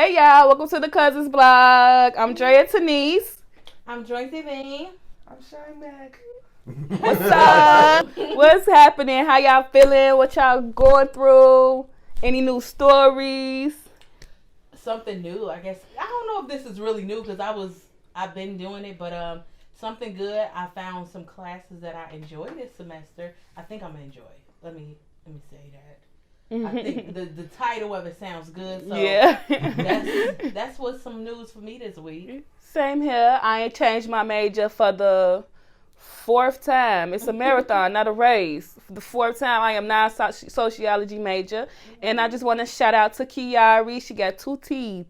Hey y'all, welcome to the Cousins Blog. I'm Drea Tanise. I'm Joy TV. I'm Shine Mac. What's up? What's happening? How y'all feeling? What y'all going through? Any new stories? Something new, I guess. I don't know if this is really new because I've been doing it, but something good. I found some classes that I enjoy this semester. I think I'm gonna enjoy. Let me say that. I think the title of it sounds good. So yeah. that's what's some news for me this week. Same here. I ain't changed my major for the 4th time. It's a marathon, not a race. For the 4th time, I am now a sociology major. And I just want to shout out to Kiari. She got 2 teeth.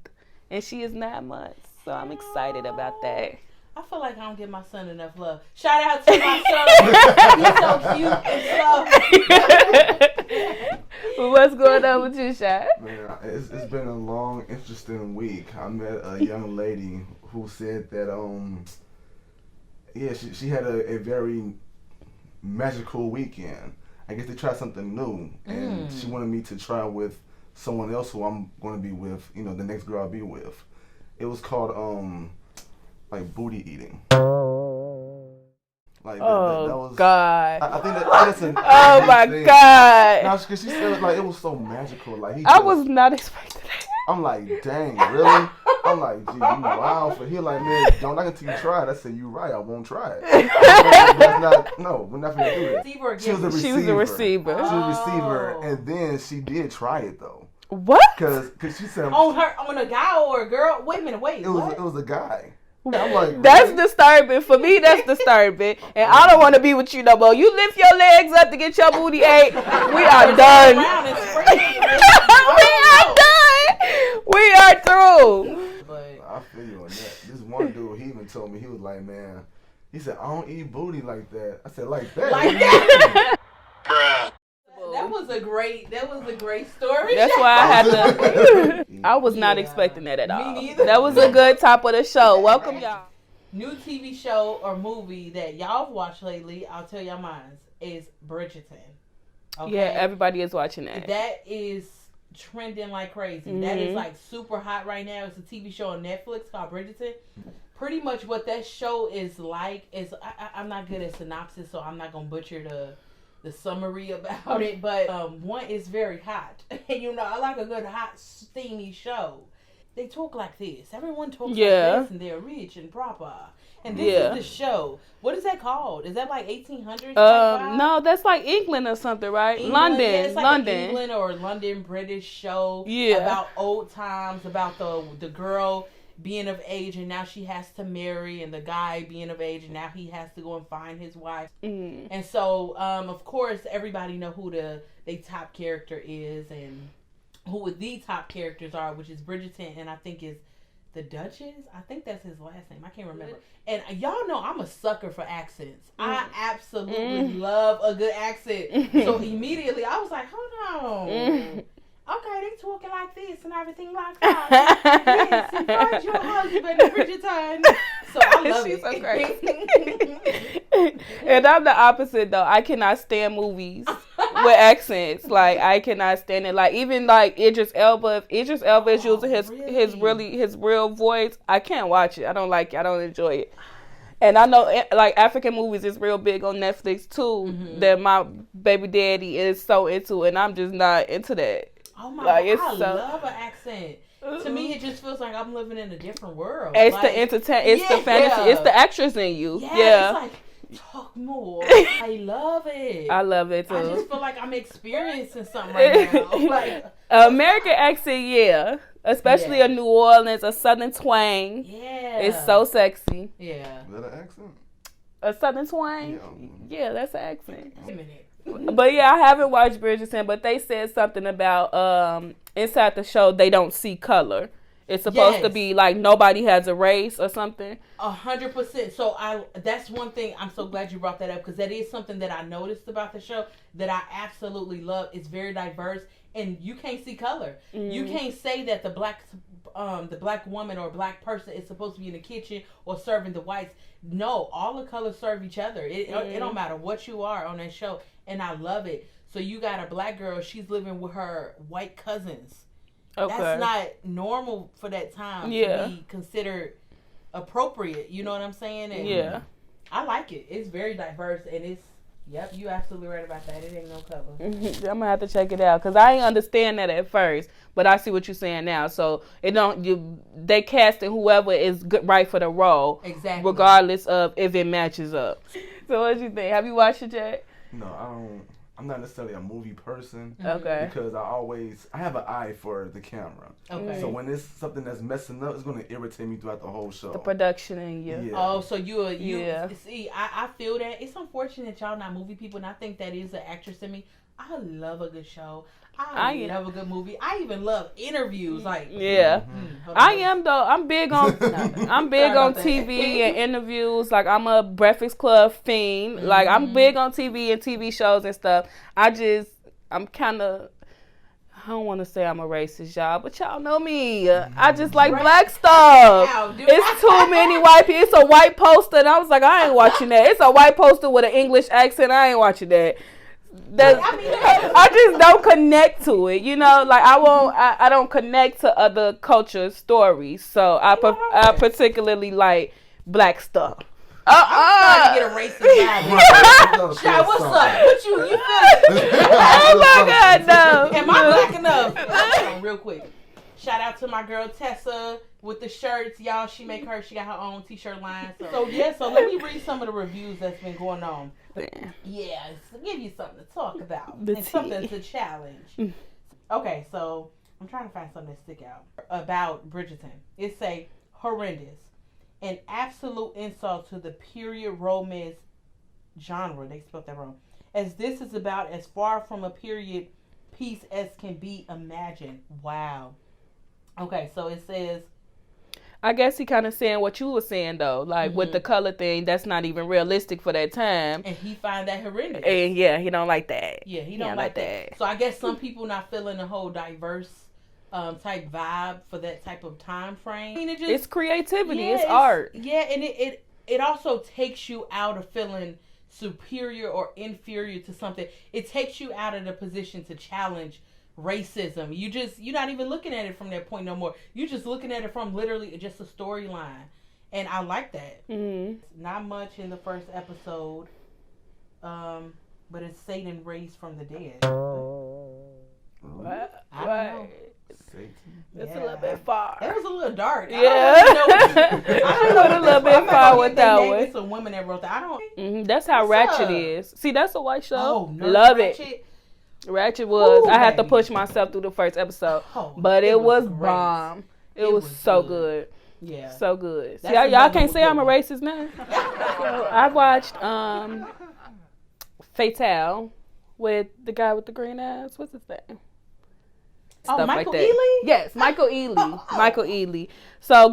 And she is 9 months. So I'm excited about that. I feel like I don't give my son enough love. Shout out to my son. He's so cute and stuff. What's going on with you, Shy? Man, it's been a long, interesting week. I met a young lady who said that, she had a very magical weekend. I guess they tried something new, and she wanted me to try with someone else who I'm going to be with, the next girl I'll be with. It was called, like booty eating. Like that was God! I think that's an oh my thing. God! No, because she said like it was so magical. Like I was not expecting that. I'm like, dang, really? I'm like, gee, you wild for. He like, man, don't like until you try it. I said, you right, I won't try it. We're not gonna do it. She was a receiver. She was a receiver. She was a receiver, and then she did try it though. What? Because she said on a guy or a girl. Wait a minute, it was a guy. I'm like, that's disturbing. For me, that's disturbing. And I don't want to be with you no more. You lift your legs up to get your booty ate. We are done. We are through. But I feel you on that. This one dude, he even told me, he was like, man, he said, I don't eat booty like that. I said, like that? Like that? Bruh. That was a great story. That's why I had to. I was not expecting that at all. Me neither. That was a good top of the show. Welcome, y'all. New TV show or movie that y'all have watched lately, I'll tell y'all mine, is Bridgerton. Okay? Yeah, everybody is watching that. That is trending like crazy. Mm-hmm. That is like super hot right now. It's a TV show on Netflix called Bridgerton. Pretty much what that show is like is, I'm not good at synopsis, so I'm not going to butcher the summary about it, but one is very hot. And I like a good hot steamy show. They talk like this. Everyone talks like this, and they're rich and proper. And this is the show. What is that called? Is that like 1800s? No, that's like England or something, right? England, yeah, it's like London, an England or London British show. Yeah, about old times, about the girl being of age and now she has to marry, and the guy being of age and now he has to go and find his wife. And so of course everybody know who the top character is and who the top characters are, which is Bridgerton, and I think is the Duchess. I think that's his last name. I can't remember. And y'all know I'm a sucker for accents. I absolutely love a good accent. So immediately I was like, hold on. Okay, they talking like this and everything like that. Yes, and find your husband, Bridgerton. So I love She's it. So crazy. And I'm the opposite though. I cannot stand movies with accents. Like I cannot stand it. Like even like Idris Elba. If Idris Elba is using his real voice, I can't watch it. I don't like it. I don't enjoy it. And I know, like, African movies is real big on Netflix, too, that my baby daddy is so into, and I'm just not into that. Oh, my God, I love an accent. To me, it just feels like I'm living in a different world. It's the the fantasy, it's the extras in you. Yeah. It's like, talk more. I love it. I love it, too. I just feel like I'm experiencing something right now. Like American accent, yeah. Especially a New Orleans, a Southern twang. Yeah. It's so sexy. Yeah. Is that an accent? A Southern twang? Yeah, that's an accent. Wait a minute. But yeah, I haven't watched Bridgerton, but they said something about inside the show they don't see color. It's supposed to be like nobody has a race or something. 100%. So that's one thing. I'm so glad you brought that up because that is something that I noticed about the show that I absolutely love. It's very diverse. And you can't see color. You can't say that the black woman or black person is supposed to be in the kitchen or serving the whites. No, all the colors serve each other. It don't matter what you are on that show, and I love it. So you got a black girl. She's living with her white cousins, Okay. That's not normal for that time to be considered appropriate. You know what I'm saying? And I like it. It's very diverse, and it's, yep, you absolutely right about that. It ain't no cover. I'm going to have to check it out, because I didn't understand that at first, but I see what you're saying now. So they casting whoever is good, right for the role. Exactly. Regardless of if it matches up. So what do you think? Have you watched it, Jack? No, I don't. I'm not necessarily a movie person. Okay. Because I have an eye for the camera. Okay. So when it's something that's messing up, it's going to irritate me throughout the whole show. The production in you. Yeah. Oh, so you see, I feel that. It's unfortunate y'all not movie people, and I think that is an actress in me. I love a good show. I love a good movie. I even love interviews. Like I am though. I'm big on TV and interviews. Like I'm a Breakfast Club fiend. Like I'm big on TV and TV shows and stuff. I'm kind of. I don't want to say I'm a racist, y'all, but y'all know me. I just like black stuff. It's too many white people. It's a white poster, and I was like, I ain't watching that. It's a white poster with an English accent. I ain't watching that. I just don't connect to it, you know. Like I don't connect to other culture stories, so I particularly like black stuff. I'm trying to get a racist vibe. Shy, what's up? What you feel? Oh my God, no. Am I black enough? Real quick. Shout out to my girl Tessa with the shirts, y'all. She got her own t-shirt line. So let me read some of the reviews that's been going on. Yeah, to give you something to talk about and something to challenge. Okay, so I'm trying to find something to stick out about Bridgerton. It say horrendous, an absolute insult to the period romance genre. They spelled that wrong. As this is about as far from a period piece as can be imagined. Wow. Okay, so it says. I guess he kind of saying what you were saying though, like with the color thing. That's not even realistic for that time. And he find that horrendous. And he don't like that. Yeah, he don't like that. So I guess some people not feeling the whole diverse type vibe for that type of time frame. I mean, it's creativity. It's art. Yeah, and it also takes you out of feeling superior or inferior to something. It takes you out of the position to challenge racism. You're not even looking at it from that point no more. You're just looking at it from literally just a storyline, and I like that. Not much in the first episode, but it's Satan raised from the dead. What? I don't know. Satan. It's a little bit far. It was a little dark. Yeah. I went a little bit far with that one. It's a woman that wrote that. I don't. That's how Ratchet is. See, that's a white show. Oh, love Ratchet. it. Ratchet was. Ooh, I had to baby. push myself through the first episode, but it was bomb. It was so good. Yeah, so good. That's See, y'all can't say I'm a racist now. So I watched Fatale with the guy with the green eyes. What's his name? Stuff Michael Ealy? Yes, Michael Ealy. Michael Ealy. So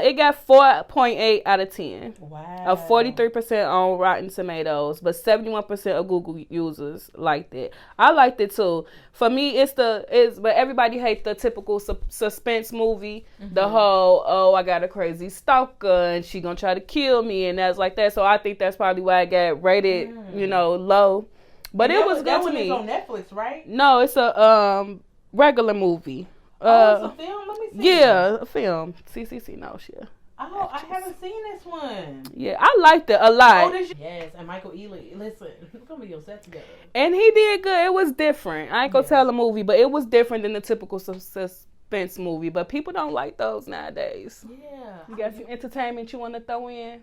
it got 4.8 out of 10. Wow. 43% on Rotten Tomatoes, but 71% of Google users liked it. I liked it too. For me, but everybody hates the typical suspense movie. The whole, I got a crazy stalker and she gonna try to kill me and that's like that. So I think that's probably why I got rated, low. But it was good to me. It's on Netflix, right? No, it's a regular movie. It's a film? Let me see. Yeah, a film. CCC knows, yeah. Oh, I haven't seen this one. Yeah, I liked it a lot. Yes, and Michael Ealy. Listen, we're going to be on set together. And he did good. It was different. I ain't going to tell the movie, but it was different than the typical suspense movie. But people don't like those nowadays. Yeah. You got some entertainment you want to throw in?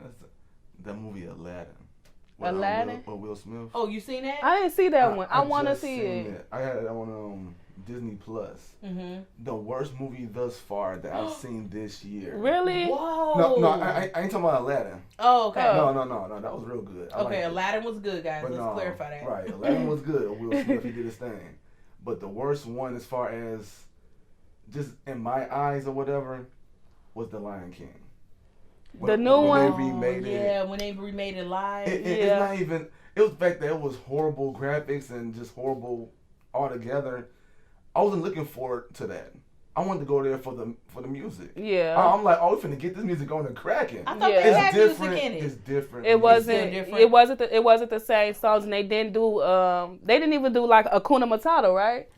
That's that movie Aladdin. Aladdin? With Will Smith. Oh, you seen that? I didn't see that one. I want to see it. I had it on Disney Plus. The worst movie thus far that I've seen this year. Really? Whoa. No, I ain't talking about Aladdin. Oh, okay. No, that was real good. Okay, Aladdin was good, guys. Let's clarify that. Right, Aladdin was good. Will Smith, he did his thing. But the worst one, as far as just in my eyes or whatever, was The Lion King. The new one? When they remade it. Yeah, when they remade it live. It's not even... It was the fact that it was horrible graphics and just horrible altogether. I wasn't looking forward to that. I wanted to go there for the music. Yeah. I'm like, we're finna get this music on and cracking. I thought they had music in it. It's different. It wasn't the same songs, and they didn't even do like Hakuna Matata, right?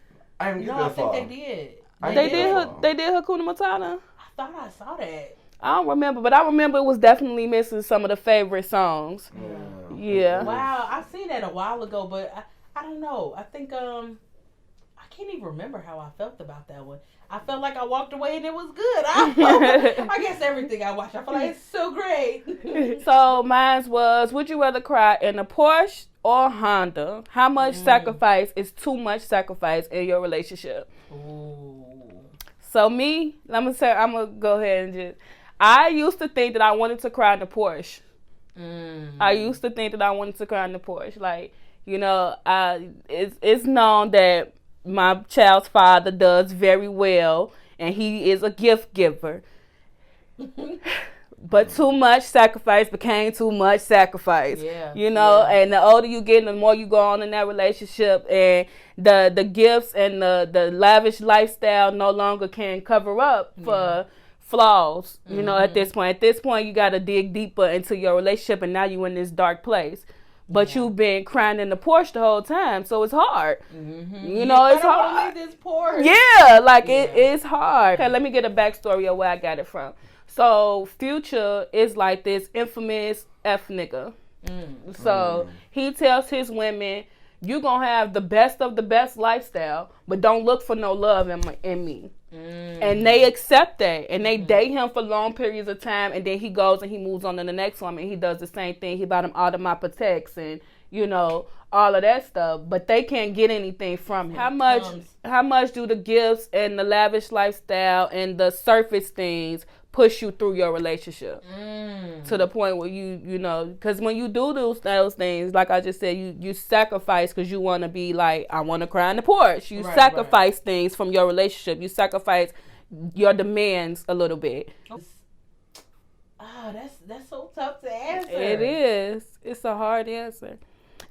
I didn't get that far. I think they did. They did Hakuna Matata. I thought I saw that. I don't remember, but I remember it was definitely missing some of the favorite songs. Yeah. Wow, I seen that a while ago, but I don't know. I think I can't even remember how I felt about that one. I felt like I walked away and it was good. I guess everything I watch, I feel like it's so great. So mine was, would you rather cry in a Porsche or Honda? How much sacrifice is too much sacrifice in your relationship? Ooh. So me, I'm gonna go ahead and just. I used to think that I wanted to cry in the Porsche. I used to think that I wanted to cry in the Porsche. Like, you know, it's known that my child's father does very well, and he is a gift giver. But too much sacrifice became too much sacrifice. Yeah. You know, and the older you get, the more you go on in that relationship, and the gifts and the lavish lifestyle no longer can cover up for flaws. You know, at this point you got to dig deeper into your relationship, and now you in this dark place. But you've been crying in the Porsche the whole time, so it's hard. You know, it's hard. This Porsche. Yeah, like it is hard. Okay, let me get a backstory of where I got it from. So Future is like this infamous F nigga. So he tells his women, you gonna have the best of the best lifestyle, but don't look for no love in me. And they accept that, and they date him for long periods of time, and then he goes and he moves on to the next woman. He does the same thing. He bought him all of my Protects and, you know, all of that stuff, but they can't get anything from him. How much do the gifts and the lavish lifestyle and the surface things push you through your relationship to the point where you know, because when you do those things, like I just said, you sacrifice because you want to be like, I want to cry in the Porsche. You sacrifice things from your relationship. You sacrifice your demands a little bit. That's so tough to answer. It is. It's a hard answer.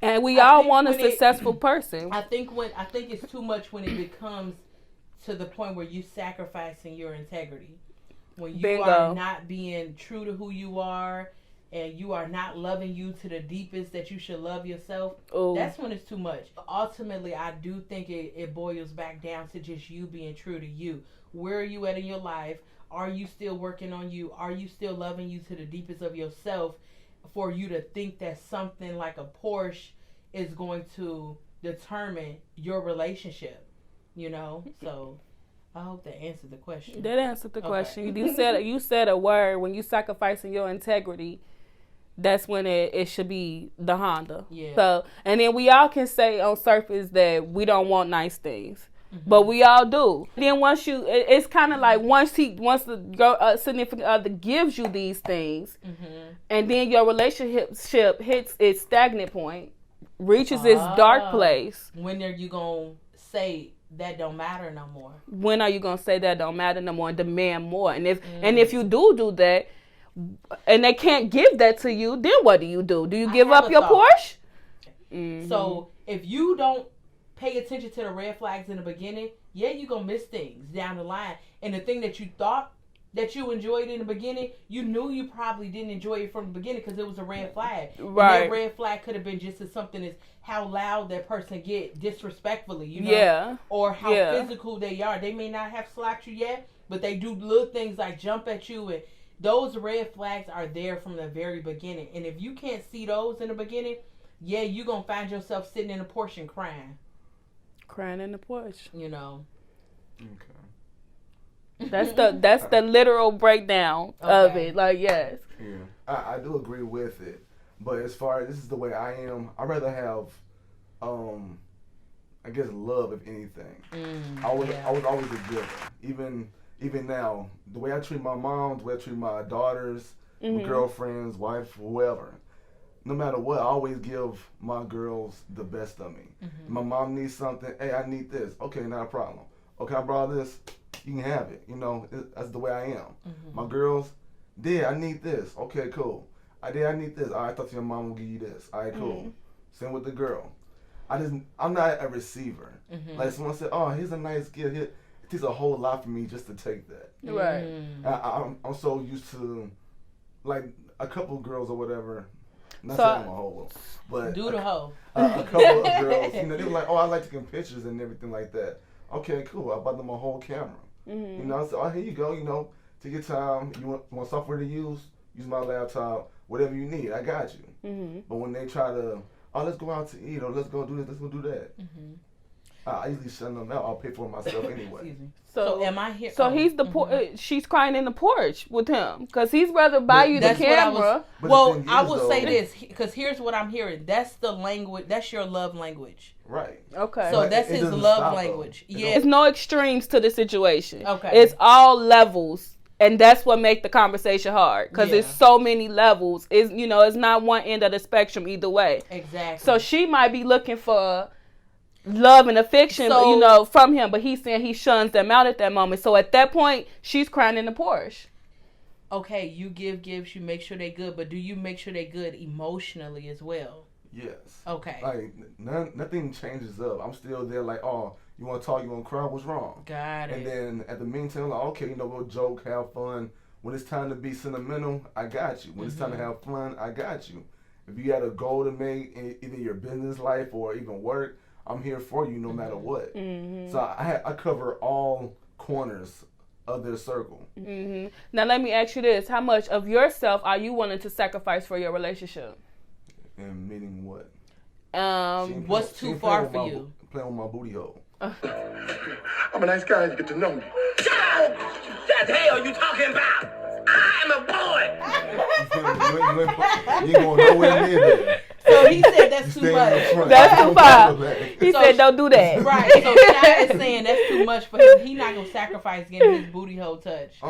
And we all want a successful person. I think it's too much when it becomes to the point where you sacrificing your integrity. When you are not being true to who you are, and you are not loving you to the deepest that you should love yourself, that's when it's too much. Ultimately, I do think it boils back down to just you being true to you. Where are you at in your life? Are you still working on you? Are you still loving you to the deepest of yourself for you to think that something like a Porsche is going to determine your relationship? You know? So I hope that answered the question. That answered the question. You said a word. When you sacrificing your integrity, that's when it should be the Honda. Yeah. So, and then we all can say on surface that we don't want nice things, but we all do. Then once it's kind of like once the significant other gives you these things, and then your relationship hits its stagnant point, reaches its dark place. When are you gonna say that don't matter no more? When are you gonna say that don't matter no more and demand more? And if you do that, and they can't give that to you, then what do? Do you give up your Porsche? So if you don't pay attention to the red flags in the beginning, you're gonna miss things down the line. And the thing that you thought that you enjoyed in the beginning, you knew you probably didn't enjoy it from the beginning because it was a red flag. Right. And that red flag could have been just as something as how loud that person get disrespectfully, you know? Yeah. Or how physical they are. They may not have slapped you yet, but they do little things like jump at you, and those red flags are there from the very beginning. And if you can't see those in the beginning, you're going to find yourself sitting in a Porsche and crying. Crying in the Porsche. You know? Okay. That's the literal breakdown of it. Like, yes. Yeah. I do agree with it. But as far as this is the way I am, I'd rather have, I guess, love, if anything. I was always a giver. Even now, the way I treat my mom, the way I treat my daughters, my girlfriends, wife, whoever, no matter what, I always give my girls the best of me. My mom needs something. Hey, I need this. Okay, not a problem. Okay, I brought this. You can have it. You know, that's the way I am. My girls, Dad, I need this. Okay, cool. I need this. All right, I thought your mom will give you this. All right, cool. Same with the girl. I'm not a receiver. Like someone said, oh, here's a nice gift. It takes a whole lot for me just to take that. Right. I'm so used to, like, a couple girls or whatever. Not saying I'm a hoe, but do the hoe. A couple of girls, you know, they were like, oh, I like taking pictures and everything like that. Okay, cool. I bought them a whole camera. You know, so here you go. You know, take your time. You want software to use my laptop. Whatever you need, I got you. But when they try to, let's go out to eat, or let's go do this, let's go do that. I usually shut them out. I'll pay for it myself anyway. So am I here? So he's the she's crying in the porch with him because he's rather buy you the camera. I will say this because here's what I'm hearing. That's the language. That's your love language. Right. Okay. So that's his love language. Yeah. There's no extremes to the situation. Okay. It's all levels. And that's what makes the conversation hard because it's so many levels. It's not one end of the spectrum either way. Exactly. So she might be looking for love and affection, from him, but he's saying he shuns them out at that moment. So at that point, she's crying in the Porsche. Okay, you give gifts, you make sure they good, but do you make sure they good emotionally as well? Yes. Okay. Like nothing changes up. I'm still there. Like, oh, you want to talk? You want to cry? What's wrong? Got it. And then at the meantime, like, okay, we'll joke, have fun. When it's time to be sentimental, I got you. When it's time to have fun, I got you. If you got a goal to make in either your business life or even work, I'm here for you no matter what. So I cover all corners of their circle. Now let me ask you this: how much of yourself are you willing to sacrifice for your relationship? And meaning what? What's too far for you? Playing with my booty hole. I'm a nice guy. You get to know me. Joe, what the hell are you talking about? I am a boy. You ain't going nowhere near there. So he said that's too much. That's too far. He said don't do that. Right. So Shia is saying that's too much for him. He not gonna sacrifice getting his booty hole touched.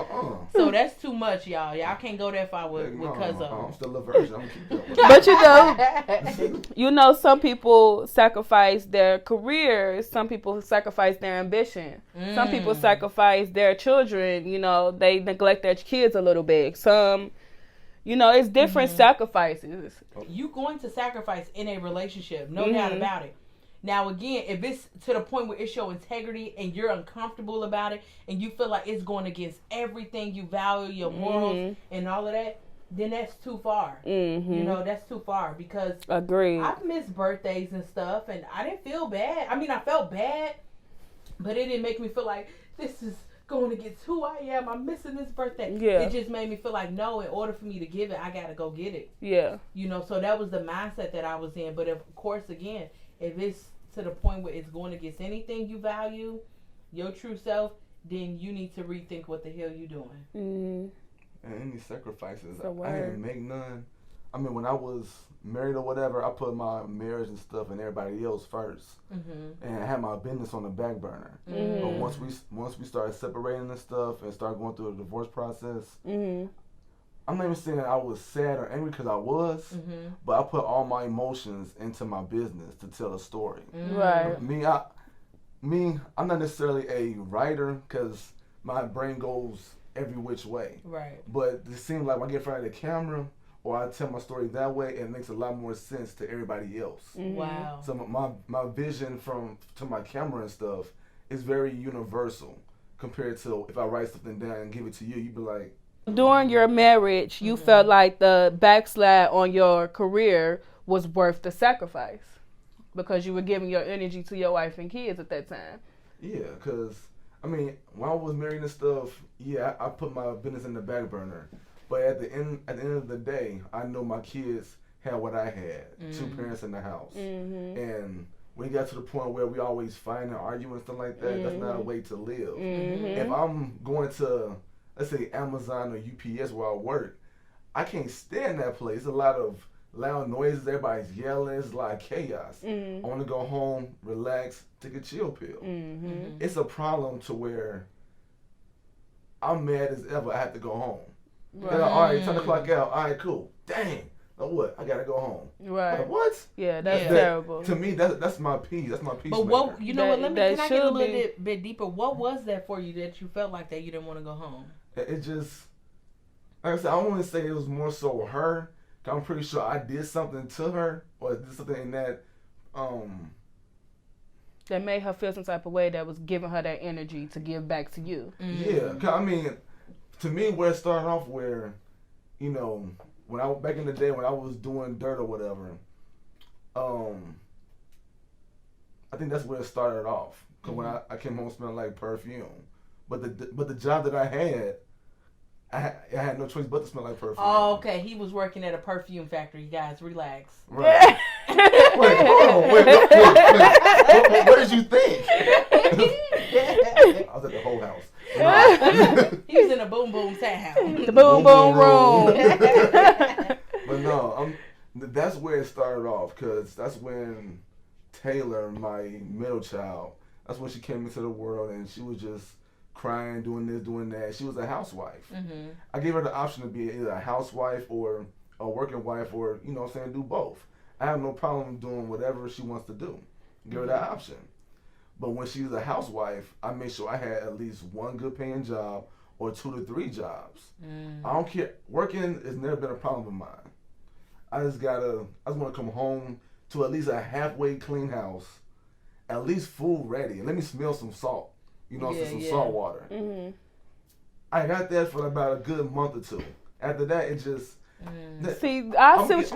So that's too much, y'all. Y'all can't go that far with cuz of. I'm still a virgin. I'm gonna keep going. But some people sacrifice their careers. Some people sacrifice their ambition. Some people sacrifice their children. They neglect their kids a little bit. Some. It's different sacrifices. You going to sacrifice in a relationship, no doubt about it. Now, again, if it's to the point where it's your integrity and you're uncomfortable about it and you feel like it's going against everything you value, your morals and all of that, then that's too far. That's too far because Agreed. I've missed birthdays and stuff and I didn't feel bad. I mean, I felt bad, but it didn't make me feel like this is going against who I am. I'm missing this birthday. Yeah. It just made me feel like, no, in order for me to give it, I got to go get it. Yeah. So that was the mindset that I was in. But of course, again, if it's to the point where it's going against anything you value, your true self, then you need to rethink what the hell you doing. And any sacrifices, I didn't make none. I mean, when I was married or whatever, I put my marriage and stuff and everybody else first, and I had my business on the back burner. But once we started separating and stuff and started going through the divorce process, I'm not even saying I was sad or angry because I was, but I put all my emotions into my business to tell a story. Right. I'm not necessarily a writer because my brain goes every which way. Right. But it seems like when I get in front of the camera, or I tell my story that way, it makes a lot more sense to everybody else. Wow. So my vision to my camera and stuff is very universal compared to if I write something down and give it to you, you'd be like. During your marriage, you felt like the backslide on your career was worth the sacrifice because you were giving your energy to your wife and kids at that time. Yeah, because, I mean, when I was married and stuff, I put my business in the back burner. But at the end of the day, I know my kids had what I had, 2 parents in the house. And when it got to the point where we always fight and argue and stuff like that, that's not a way to live. If I'm going to, let's say, Amazon or UPS where I work, I can't stand that place. There's a lot of loud noises, everybody's yelling, it's a lot of chaos. I want to go home, relax, take a chill pill. It's a problem to where I'm mad as ever, I have to go home. Right. All right, time to clock out. All right, cool. Dang. Now what? I gotta go home. Right. Like, what? Yeah, that's terrible. To me, that's my peace. That's my peace. But what? Can I get a little bit deeper? What was that for you that you felt like that you didn't want to go home? It just, like I said, I don't want to say it was more so her. I'm pretty sure I did something to her or did something in that that made her feel some type of way that was giving her that energy to give back to you. Yeah, 'cause I mean. To me, where it started off, where, when I back in the day when I was doing dirt or whatever, I think that's where it started off. Because when I came home smelling like perfume. But the job that I had no choice but to smell like perfume. Oh, okay. He was working at a perfume factory, guys. Relax. Right. Wait, hold on. Wait. What did you think? I was at the whole house. He was in a boom boom sound. The boom room. But no, that's where it started off, because that's when Taylor, my middle child, that's when she came into the world, and she was just crying, doing this, doing that. She was a housewife. Mm-hmm. I gave her the option to be either a housewife or a working wife, or, you know what I'm saying, do both. I have no problem doing whatever she wants to do. Give her that option. But when she was a housewife, I made sure I had at least one good paying job or 2 to 3 jobs. I don't care. Working has never been a problem of mine. I just want to come home to at least a halfway clean house, at least food ready, and let me smell some salt. You know, some salt water. Mm-hmm. I got that for about a good month or 2. After that, it just... See, our situation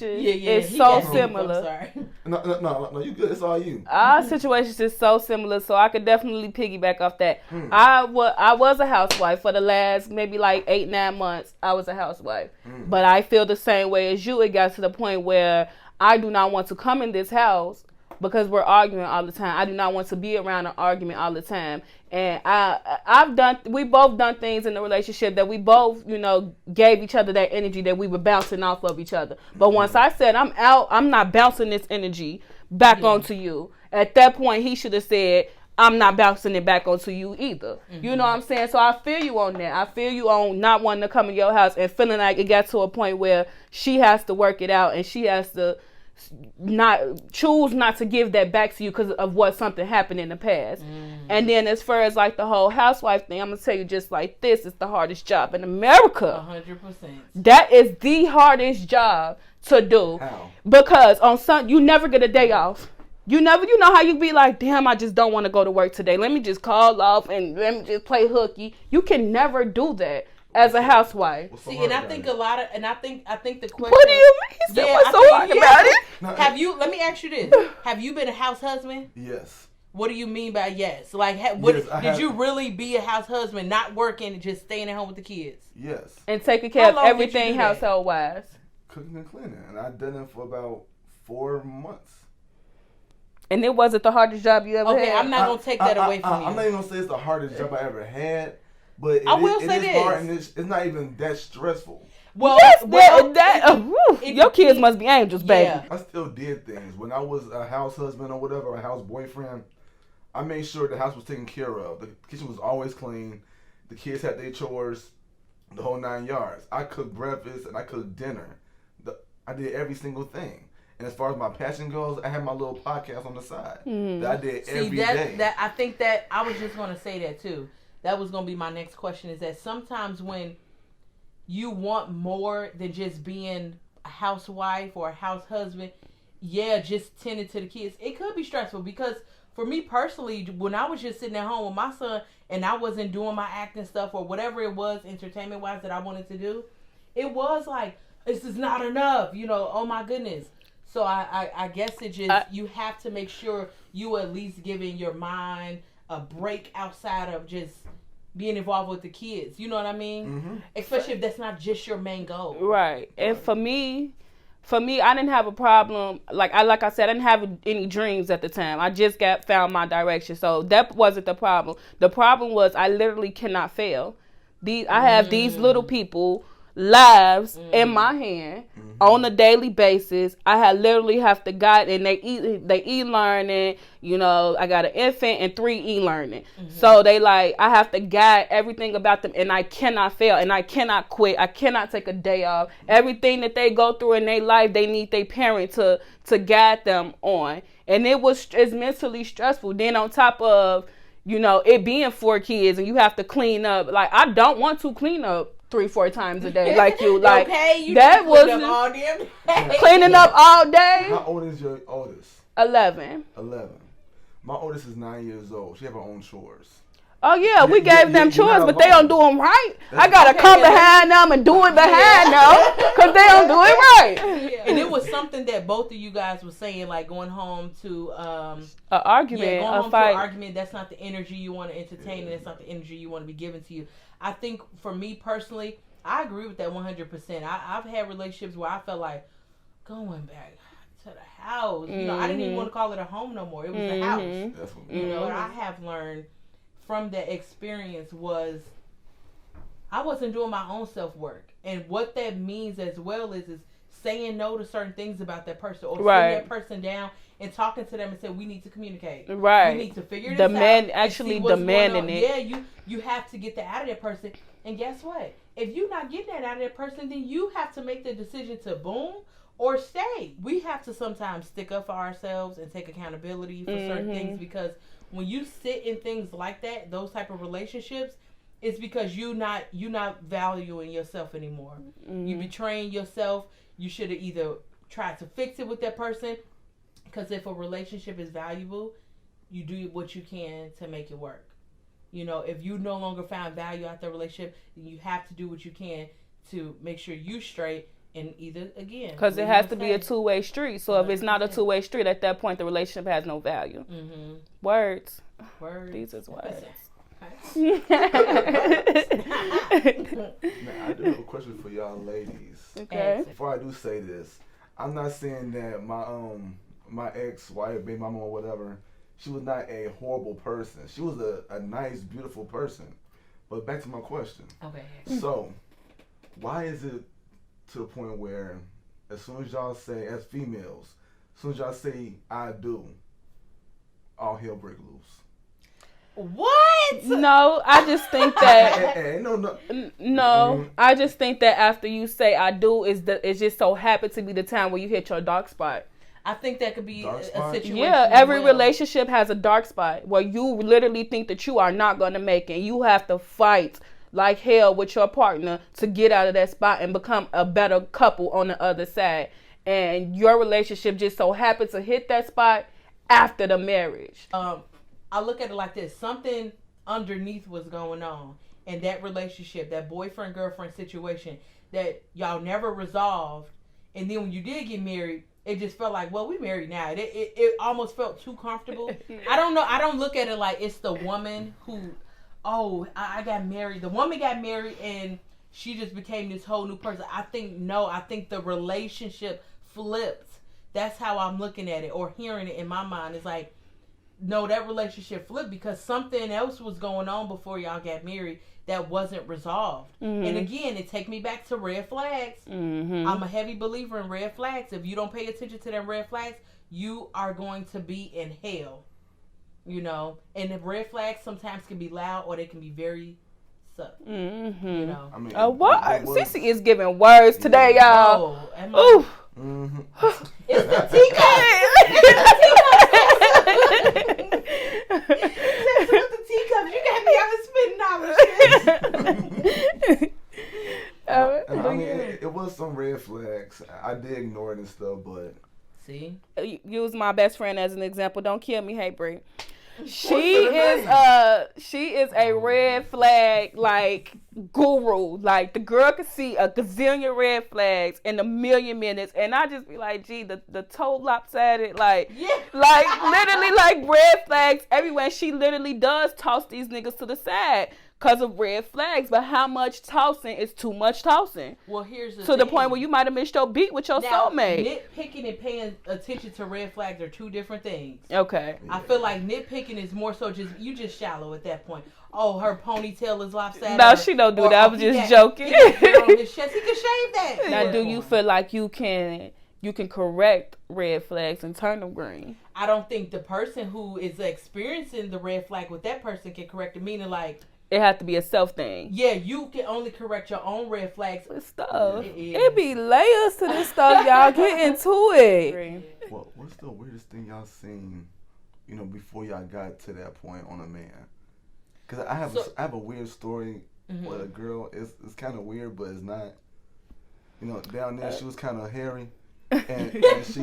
is so similar. Sorry. No, you good. It's all you. Our situation is so similar, so I could definitely piggyback off that. I was a housewife for the last maybe like 8-9 months. I was a housewife, but I feel the same way as you. It got to the point where I do not want to come in this house because we're arguing all the time. I do not want to be around an argument all the time. And we both done things in the relationship that we both, you know, gave each other that energy that we were bouncing off of each other. But once I said, I'm out, I'm not bouncing this energy back onto you. At that point, he should have said, I'm not bouncing it back onto you either. Mm-hmm. You know what I'm saying? So I feel you on that. I feel you on not wanting to come in your house and feeling like it got to a point where she has to work it out and she has to choose not to give that back to you because of what something happened in the past. And then as far as like the whole housewife thing, I'm gonna tell you just like this, it's the hardest job in America. 100%. That is the hardest job to do. How? Because on some you never get a day off. You know how you be like, damn, I just don't want to go to work today. Let me just call off and let me just play hooky. You can never do that as a housewife. See, and I think a lot of, and I think the question. What do you mean? What's so hard about it? Have you? Let me ask you this: have you been a house husband? Yes. What do you mean by yes? Like, did you really be a house husband, not working and just staying at home with the kids? Yes. And taking care of everything household wise. Cooking and cleaning, and I did it for about 4 months. And it wasn't the hardest job you ever had. Okay, I'm not gonna take that away from you. I'm not even gonna say it's the hardest job I ever had. But I will say this. Hard and it's not even that stressful. Well, your kids must be angels, baby. Yeah. I still did things. When I was a house husband or whatever, a house boyfriend, I made sure the house was taken care of. The kitchen was always clean. The kids had their chores, the whole 9 yards. I cooked breakfast and I cooked dinner. I did every single thing. And as far as my passion goes, I had my little podcast on the side that I did every day. I think that I was just going to say that too. That was going to be my next question, is that sometimes when you want more than just being a housewife or a house husband, just tending to the kids, it could be stressful. Because for me personally, when I was just sitting at home with my son and I wasn't doing my acting stuff or whatever it was entertainment wise that I wanted to do, it was like, this is not enough, oh my goodness. So I guess it just, you have to make sure you at least giving your mind a break outside of just being involved with the kids. You know what I mean? Mm-hmm. Especially if that's not just your main goal. Right. And for me, I didn't have a problem. Like I said, I didn't have any dreams at the time. I just found my direction. So that wasn't the problem. The problem was I literally cannot fail. I have these little people lives in my hand on a daily basis. I literally have to guide, and they e-learning, I got an infant and 3 e-learning. So I have to guide everything about them, and I cannot fail, and I cannot quit. I cannot take a day off. Everything that they go through in their life, they need their parent to guide them on. And it's mentally stressful. Then on top of, it being 4 kids and you have to clean up. Like, I don't want to clean up 3-4 times a day like you. Like, okay, you that was all day. Cleaning up all day. How old is your oldest? 11. My oldest is 9 years old. She have her own chores. Oh yeah, we gave them chores, but they don't do them right. I gotta come behind them and do it behind them because they don't do it right. And it was something that both of you guys were saying, like going home to an argument, going home a fight. to an argument. That's not the energy you want to entertain, and that's not the energy you want to be given to you. I think for me personally, I agree with that 100%. I've had relationships where I felt like going back to the house. You know, I didn't even want to call it a home no more. It was a house. That's what You know, what I have learned from that experience was I wasn't doing my own self-work. And what that means as well is saying no to certain things about that person, or sitting that person down and talking to them and saying, we need to communicate. Right. We need to figure this out. Actually demanding it. Yeah, you have to get that out of that person. And guess what? If you're not getting that out of that person, then you have to make the decision to boom or stay. We have to sometimes stick up for ourselves and take accountability for certain things, because when you sit in things like that, those type of relationships, it's because you're not valuing yourself anymore. You're betraying yourself. You should have either tried to fix it with that person, because if a relationship is valuable, you do what you can to make it work. You know, if you no longer find value out the relationship, then you have to do what you can to make sure you straight. And either, again, because it has to be a two-way street. So if it's not a two-way street, at that point the relationship has no value. Words. These is words. Now, I do have a question for y'all ladies. Okay. Before I do say this, I'm not saying that my ex-wife, baby mama or whatever, she was not a horrible person. She was a nice, beautiful person. But back to my question. Okay. So, why is it to the point where as soon as y'all say, as females, as soon as y'all say I do, all hell break loose? What? No, I just think that no. I just think that after you say I do, it just so happens to be the time where you hit your dark spot. I think that could be a situation. Yeah, every relationship has a dark spot where you literally think that you are not going to make it. You have to fight like hell with your partner to get out of that spot and become a better couple on the other side. And your relationship just so happens to hit that spot after the marriage. I look at it like this. Something underneath was going on in that relationship, that boyfriend-girlfriend situation that y'all never resolved. And then when you did get married, it just felt like, well, we married now. It almost felt too comfortable. I don't know. I don't look at it like it's the woman who, I got married. The woman got married and she just became this whole new person. I think the relationship flipped. That's how I'm looking at it or hearing it in my mind. It's like, no, that relationship flipped because something else was going on before y'all got married that wasn't resolved. And again, it take me back to red flags. I'm a heavy believer in red flags. If you don't pay attention to them red flags, you are going to be in hell. You know, and the red flags sometimes can be loud or they can be very subtle. You know. I mean, Cece is giving words today, y'all. Ooh. It's the teacup. With the teacups, you got me out spitting I mean, it was some red flags. I did ignore it and stuff, but see, use my best friend as an example. Don't kill me, hey Bree. She is a red flag like guru. Like the girl can see a gazillion red flags in a million minutes, and I just be like, gee, the toe lopsided, like literally like red flags everywhere. She literally does toss these niggas to the side because of red flags. But how much tossing is too much tossing? Well, here's the thing. The point where you might have missed your beat with your soulmate. Nitpicking and paying attention to red flags are two different things. Okay. I feel like nitpicking is more so you just shallow at that point. Oh, her ponytail is lopsided. No, she don't do that. I was just joking. He on his chest. He can shave that. Now, do you feel like you can correct red flags and turn them green? I don't think the person who is experiencing the red flag with that person can correct it. Meaning, like, it has to be a self thing. Yeah, you can only correct your own red flags. Stuff. It be layers to this stuff, y'all. Get into it. Well, what's the weirdest thing y'all seen, before y'all got to that point on a man? Because I have a weird story with a girl. It's kind of weird, but it's not. Down there she was kind of hairy, and she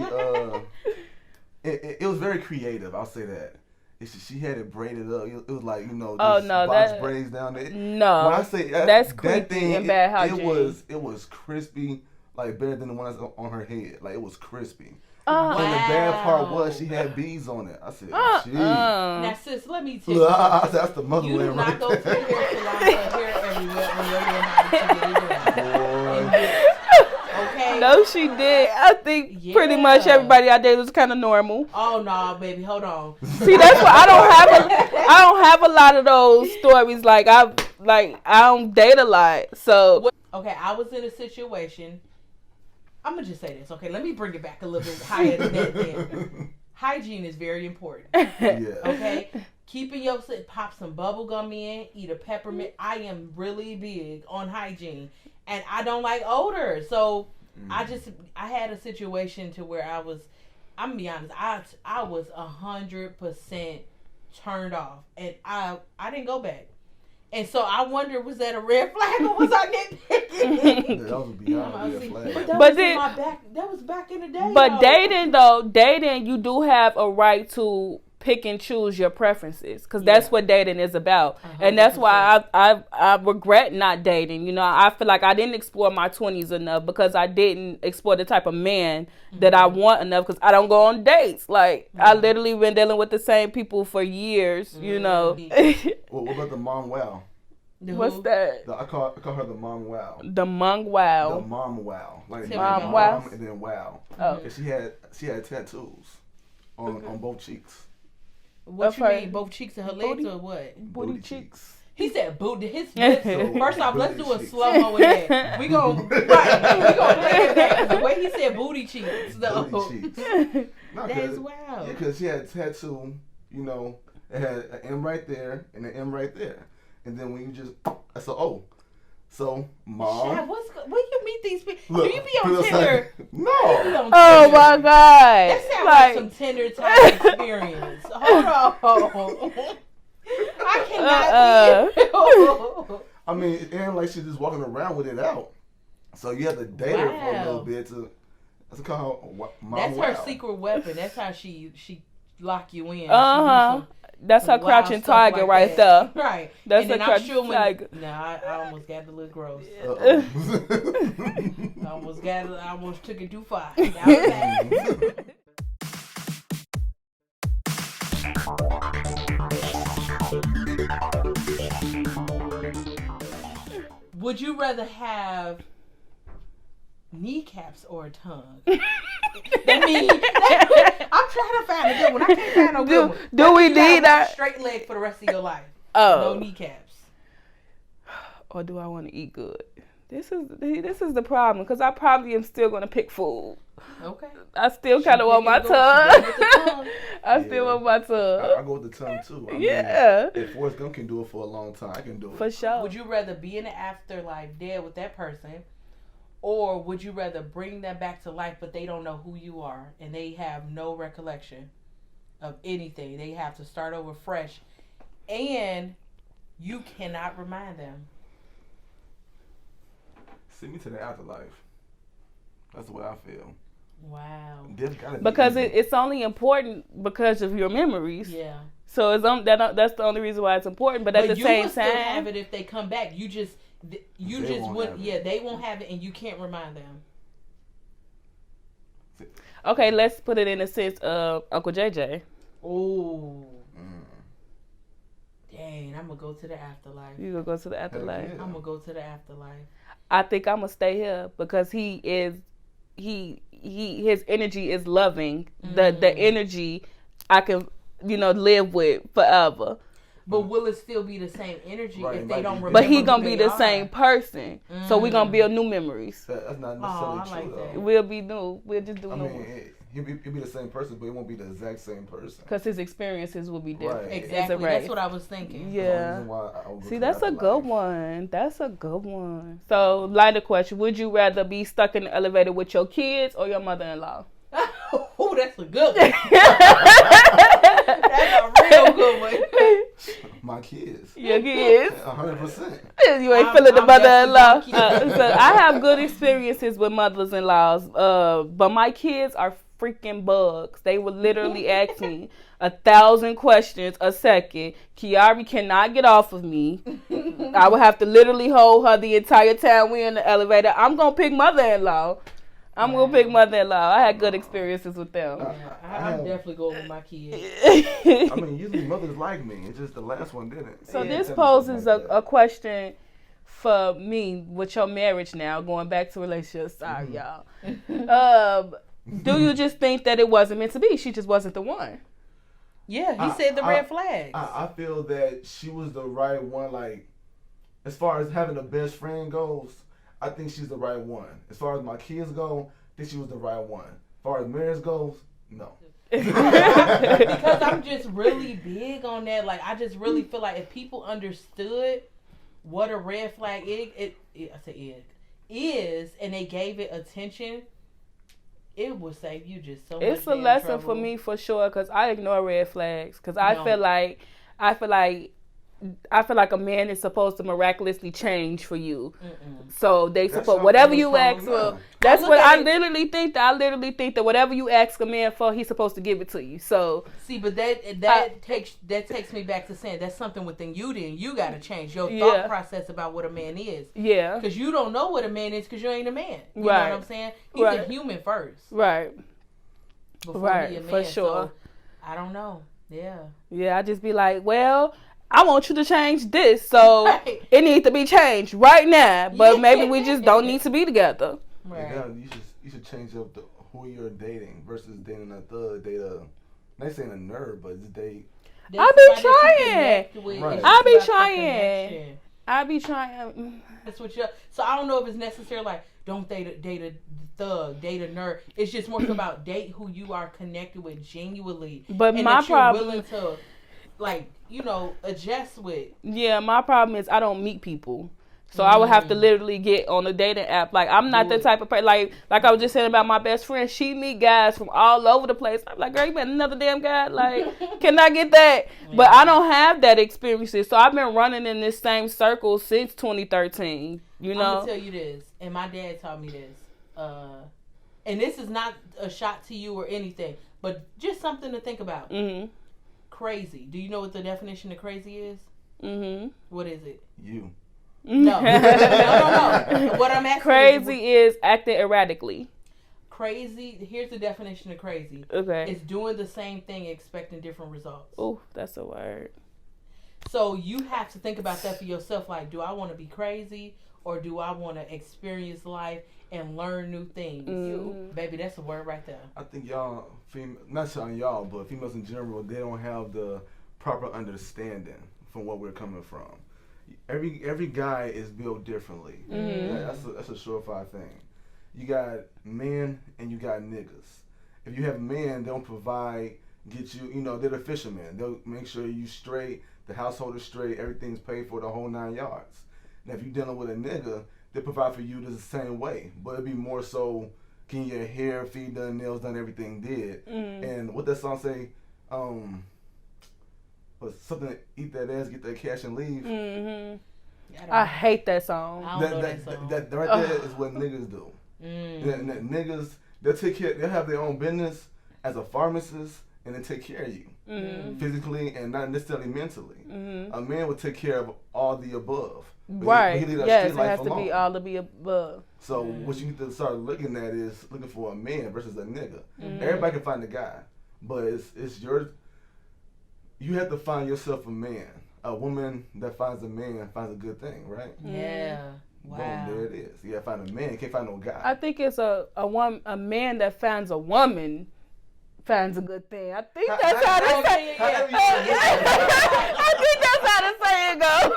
it was very creative. I'll say that. She had it braided up. It was like box braids down there. No, when I say that's creepy and bad hygiene. It was crispy, like better than the one that's on her head. Like it was crispy. Wow. And the bad part was she had bees on it. I said, "Gee." Now, sis, let me tell you. That's the motherland. You do not go to the hair salon for hair everywhere when your hair not okay. No, she did. I think pretty much everybody I dated was kind of normal. Oh no, baby, hold on. See, that's why I don't have a lot of those stories. Like I don't date a lot. So okay, I was in a situation. I'm gonna just say this. Okay, let me bring it back a little bit higher than that. Then. Hygiene is very important. Yeah. Okay, keeping your pop some bubble gum in, eat a peppermint. I am really big on hygiene, and I don't like odor. So I had a situation to where I'm gonna be honest. I was 100% turned off, and I didn't go back. And so I wonder, was that a red flag or was I nitpicking? That was beyond a red flag. That was back in the day. But dating, you do have a right to pick and choose your preferences, because that's what dating is about. 100%. And that's why I regret not dating. You know, I feel like I didn't explore my 20s enough because I didn't explore the type of man that I want enough, because I don't go on dates. Like, I literally been dealing with the same people for years, you know. What about the mom wow? What's that? I call her the mom wow. The mom wow. The mom wow. Like mom wow. And then wow. Oh. And she had tattoos on both cheeks. What you mean? Both cheeks of her legs or what? Booty cheeks. He said booty. First off, let's do a slow-mo with that. We gonna play it back. The way he said booty cheeks, though. Booty cheeks. That is wild. Yeah, because she had a tattoo, you know, it had an M right there and an M right there. And then when you just, that's an O. So, mom. Shad, where you meet these people? Do you be on Tinder? No. Oh my God. That sounds like some Tinder type experience. Hold on. I cannot. I mean, it ain't like she's just walking around with it out. So you have to date her for a little bit to. That's called mom. That's her secret weapon. That's how she lock you in. That's her crouching tiger like right there. Right. That's her crouching tiger. I almost got a little gross. I almost took it too far. Would you rather have kneecaps or a tongue? I'm trying to find a good one. I can't find no good one. Do we need that? Straight leg for the rest of your life. Oh. No kneecaps. Or do I want to eat good? This is the problem, because I probably am still going to pick food. Okay. I still kind of want my tongue. I still want my tongue. I go with the tongue too. I mean, if Forrest Gump can do it for a long time, I can do it. For sure. Would you rather be in the afterlife dead with that person, or would you rather bring them back to life but they don't know who you are and they have no recollection of anything? They have to start over fresh and you cannot remind them. Send me to the afterlife. That's the way I feel. Wow. Because it's only important because of your memories. Yeah. So that's the only reason why it's important. But at the same time, still have it if they come back. You just wouldn't. Yeah, they won't have it, and you can't remind them. Okay, let's put it in the sense of Uncle JJ. Oh. Dang, I'm gonna go to the afterlife. You gonna go to the afterlife? I'm gonna go to the afterlife. I think I'm gonna stay here because his energy is loving. The energy I can live with forever. But will it still be the same energy if they don't remember? But he gonna be the same person, so we gonna build new memories. That's not necessarily true though. We'll be new. We'll just do new ones. He'll be the same person, but it won't be the exact same person. Because his experiences will be different. Right. Exactly. That's what I was thinking. Yeah. See, that's a good one. That's a good one. So, lighter question. Would you rather be stuck in the elevator with your kids or your mother-in-law? Oh, that's a good one. That's a real good one. My kids. Your kids. 100%. You ain't feeling the mother-in-law. So I have good experiences with mothers-in-laws, but my kids are freaking bugs. They would literally ask me 1,000 questions a second. Kiari cannot get off of me. I would have to literally hold her the entire time we're in the elevator. I'm going to pick mother-in-law. I had good experiences with them. I'm definitely going with my kids. I mean, usually mothers like me. It's just the last one didn't. So this poses a question for me with your marriage now, going back to relationships. Sorry, y'all. Do you just think that it wasn't meant to be? She just wasn't the one. Yeah, he said the red flags. I feel that she was the right one. Like, as far as having a best friend goes, I think she's the right one. As far as my kids go, I think she was the right one. As far as marriage goes, no. Because I'm just really big on that. Like, I just really feel like if people understood what a red flag is, and they gave it attention, it would save you just so much. It's a lesson for me for sure, because I ignore red flags. Because I feel like a man is supposed to miraculously change for you. So they support whatever you ask for. That's what I literally think. I literally think that whatever you ask a man for, he's supposed to give it to you. So see, but that takes me back to saying that's something within you. Then you got to change your thought process about what a man is. Yeah, because you don't know what a man is because you ain't a man. You know what I'm saying? He's a human first. Right. Before he a man, for sure. So, I don't know. Yeah. Yeah, I just be like, well, I want you to change this, so it needs to be changed right now. But maybe we just don't need to be together. Right. Yeah, you should change up who you're dating versus dating a thug. Not saying a nerd, but just date. I be trying. That's what you. So I don't know if it's necessarily like don't date a thug, date a nerd. It's just more about date who you are connected with genuinely. But and my that you're problem, willing to, like, adjust with. Yeah, my problem is I don't meet people. So I would have to literally get on a dating app. Like, I'm not the type of person, like I was just saying about my best friend. She meet guys from all over the place. I'm like, girl, you met another damn guy? Like, can I get that? But I don't have that experience. So I've been running in this same circle since 2013. You know? I'm going to tell you this, and my dad taught me this. And this is not a shot to you or anything, but just something to think about. Mm-hmm. Crazy. Do you know what the definition of crazy is? Mm-hmm. What is it? You. No. No. What I'm asking crazy is acting erratically. Crazy, here's the definition of crazy. Okay. It's doing the same thing expecting different results. Oh, that's a word. So you have to think about that for yourself. Like, do I want to be crazy or do I want to experience life and learn new things? Baby, that's a word right there. I think y'all, not saying y'all, but females in general, they don't have the proper understanding from what we're coming from. Every guy is built differently. Yeah, that's a surefire thing. You got men and you got niggas. If you have men, they'll provide, get you, they're the fishermen. They'll make sure you straight, the household is straight, everything's paid for, the whole 9 yards. Now, if you're dealing with a nigga, they provide for you the same way. But it'd be more so, getting your hair, feet done, nails done, everything did. And what that song say, something, eat that ass, get that cash and leave. I hate that song. I don't know that song. That right there is what niggas do. Niggas, they'll take care, they'll have their own business as a pharmacist and they take care of you. Physically and not necessarily mentally. A man would take care of all the above. Right. Yes, it has to be all of the above. So what you need to start looking at is looking for a man versus a nigga. Everybody can find a guy, but it's your. You have to find yourself a man. A woman that finds a man finds a good thing, right? Yeah. Wow. Boom, there it is. You gotta find a man. You can't find no guy. I think it's a man that finds a woman finds a good thing. I think that's how the saying goes. I think that's how the saying goes.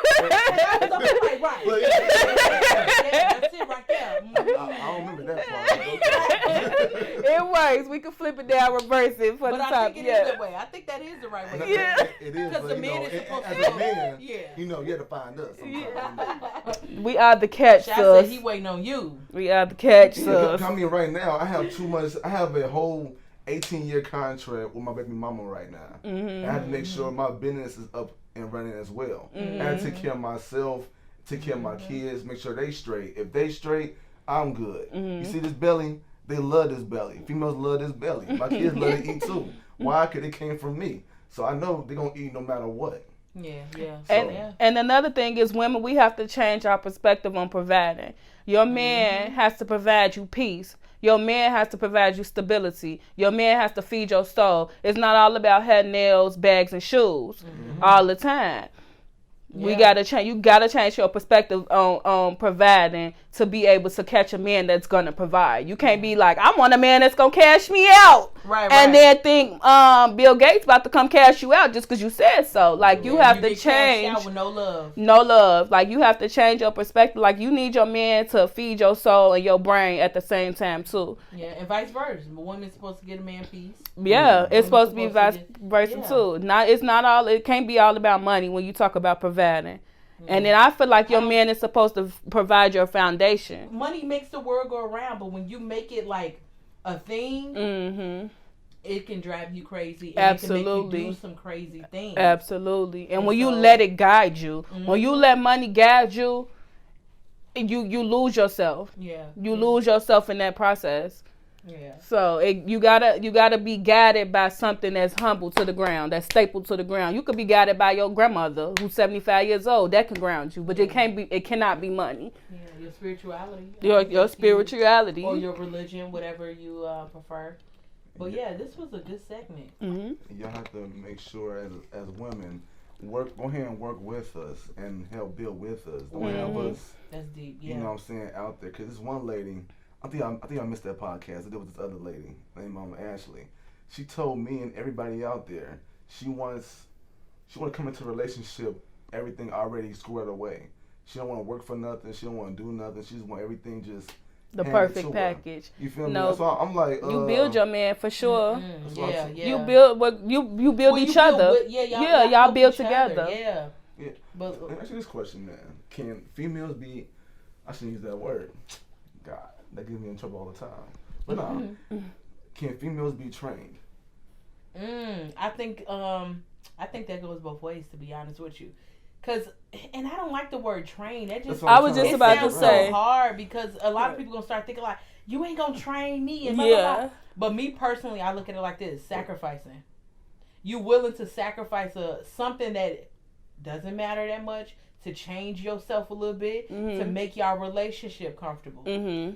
That's it right there. I don't remember that part. It works. We can flip it down, reverse it for the top. I think it is the way. I think that is the right way. Yeah. It is. Because the man is supposed to. As a man, you have to find us. We are the catch, sus. I said he waiting on you. We are the catch, sus. I mean, right now, I have too much. I have a whole 18-year contract with my baby mama right now. I have to make sure my business is up and running as well. I have to take care of myself, take care of my kids, make sure they straight. If they straight, I'm good. You see this belly? They love this belly. Females love this belly. My kids love to eat too. Why? Because it came from me. So I know they're going to eat no matter what. Yeah. And another thing is, women, we have to change our perspective on providing. Your man has to provide you peace. Your man has to provide you stability. Your man has to feed your soul. It's not all about head, nails, bags, and shoes all the time. We gotta change. You gotta change your perspective on providing to be able to catch a man that's gonna provide. You can't be like, I want a man that's gonna cash me out, and then think Bill Gates about to come cash you out just because you said so. Like you have to change. Out with no love. No love. Like you have to change your perspective. Like you need your man to feed your soul and your brain at the same time too. Yeah, and vice versa. The woman's supposed to get a man peace. Yeah, it's supposed to be vice versa too. It can't be all about money when you talk about providing. And then I feel like your man is supposed to provide your foundation. Money makes the world go around, but when you make it like a thing, it can drive you crazy. And Absolutely. It can make you do some crazy things. Absolutely. And when you let it guide you, when you let money guide you, you lose yourself. Yeah. You lose yourself in that process. Yeah. So you gotta be guided by something that's humble to the ground, that's staple to the ground. You could be guided by your grandmother who's 75 years old. That can ground you, but it cannot be money. Yeah, your spirituality. Your spirituality. Or your religion, whatever you prefer. But yeah, this was a good segment. Y'all have to make sure as women, go ahead and work with us and help build with us. Don't help us. That's deep. Yeah. You know what I'm saying, out there. Because this one lady, I think I missed that podcast. There was this other lady named Ashley. She told me and everybody out there she wants to come into a relationship, everything already squared away. She don't want to work for nothing. She don't want to do nothing. She just want everything just the perfect package. You feel me? That's why I'm like, you build your man for sure. Yeah. You build you build each other. Y'all build together. Yeah. But let me ask you this question, man. Can females be? I shouldn't use that word. God. That gets me in trouble all the time. But can females be trained? I think that goes both ways, to be honest with you. And I don't like the word train. I was just about to say. So hard because a lot of people gonna start thinking like, you ain't gonna train me and blah, blah, blah. But me personally, I look at it like this: sacrificing. You willing to sacrifice something that doesn't matter that much to change yourself a little bit to make y'all relationship comfortable.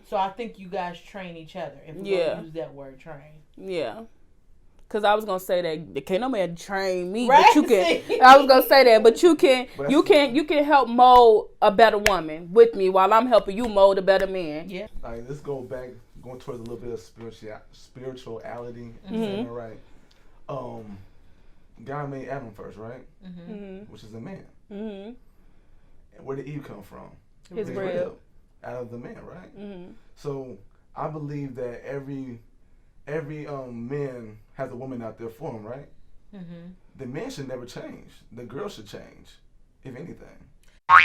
So I think you guys train each other. If we don't use that word, train. Yeah. Because I was gonna say that can't no man train me, right? But you can. I was gonna say that, but you can help mold a better woman with me while I'm helping you mold a better man. Yeah. All right, let's going towards a little bit of spirituality. Right. God made Adam first, right? Which is a man. And where did Eve come from? His rib. Out of the man, right? So I believe that every man has a woman out there for him, right? The man should never change. The girl should change, if anything. I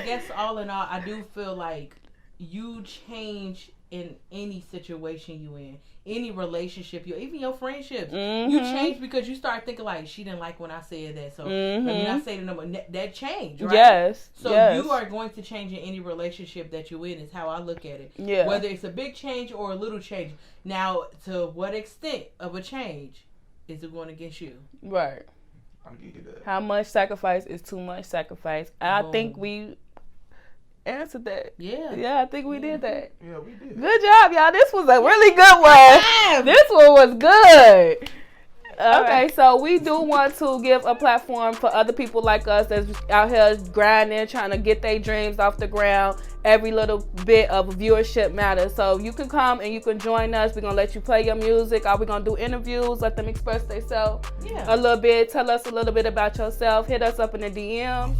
guess all in all, I do feel like you change in any situation you in, any relationship you, even your friendships. You change because you start thinking like, she didn't like when I said that, so let me not say the number. That changed, right? Yes. So you are going to change in any relationship that you're in, is how I look at it. Yeah. Whether it's a big change or a little change. Now, to what extent of a change is it going against you? Right. I'll give you that. How much sacrifice is too much sacrifice? I think we answered that. Yeah, I think we did that. Yeah, we did. Good job, y'all. This was a really good one. This one was good. Okay, so we do want to give a platform for other people like us that's out here grinding, trying to get their dreams off the ground. Every little bit of viewership matters. So you can come and you can join us. We're going to let you play your music. We're going to do interviews, let them express themselves a little bit. Tell us a little bit about yourself. Hit us up in the DM.